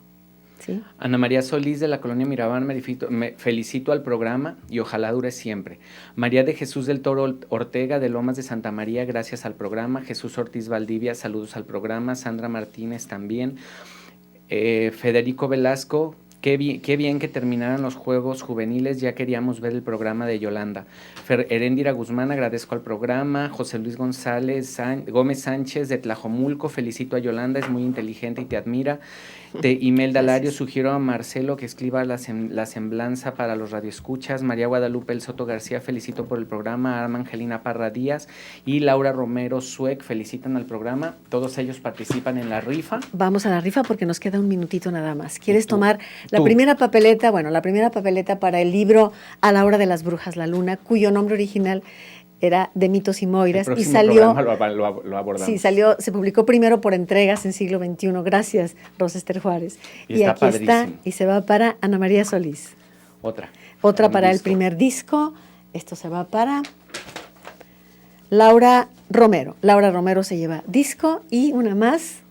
¿Sí? Ana María Solís, de la Colonia Miramar, me felicito al programa y ojalá dure siempre. María de Jesús del Toro Ortega, de Lomas de Santa María, gracias al programa. Jesús Ortiz Valdivia, saludos al programa. Sandra Martínez también. Federico Velasco, qué bien que terminaran los Juegos Juveniles, ya queríamos ver el programa de Yolanda. Heréndira Guzmán, agradezco al programa. José Luis Gómez Sánchez, de Tlajomulco, felicito a Yolanda, es muy inteligente y te admira. Imelda Lario, sugiero a Marcelo que escriba la semblanza para los radioescuchas. María Guadalupe El Soto García, felicito por el programa. Arma Angelina Parra Díaz y Laura Romero Suec felicitan al programa. Todos ellos participan en la rifa. Vamos a la rifa porque nos queda un minutito nada más. ¿Quieres tomar la primera papeleta? Bueno, la primera papeleta para el libro A la hora de las brujas, la luna, cuyo nombre original era de Mitos y Moiras, y salió, lo abordamos. Sí, se publicó primero por entregas en siglo XXI. Gracias, Rosa Esther Juárez. Y aquí está, y se va para Ana María Solís. Otra para el primer disco. Esto se va para Laura Romero. Laura Romero se lleva disco y una más.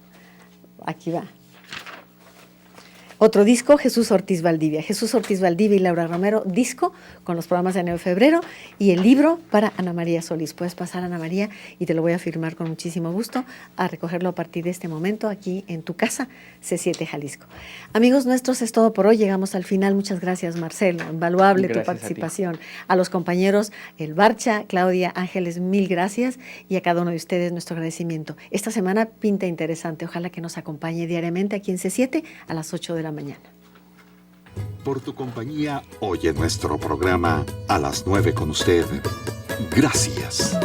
Aquí va. Otro disco, Jesús Ortiz Valdivia. Jesús Ortiz Valdivia y Laura Romero, disco con los programas de enero y febrero. Y el libro para Ana María Solís. Puedes pasar, Ana María, y te lo voy a firmar con muchísimo gusto, a recogerlo a partir de este momento aquí en tu casa, C7 Jalisco. Amigos nuestros, es todo por hoy. Llegamos al final. Muchas gracias, Marcelo. Invaluable tu participación. A los compañeros, el Barcha, Claudia, Ángeles, mil gracias. Y a cada uno de ustedes nuestro agradecimiento. Esta semana pinta interesante. Ojalá que nos acompañe diariamente aquí en C7 a las 8 de la mañana. Por tu compañía, hoy en nuestro programa A las 9 con usted. Gracias.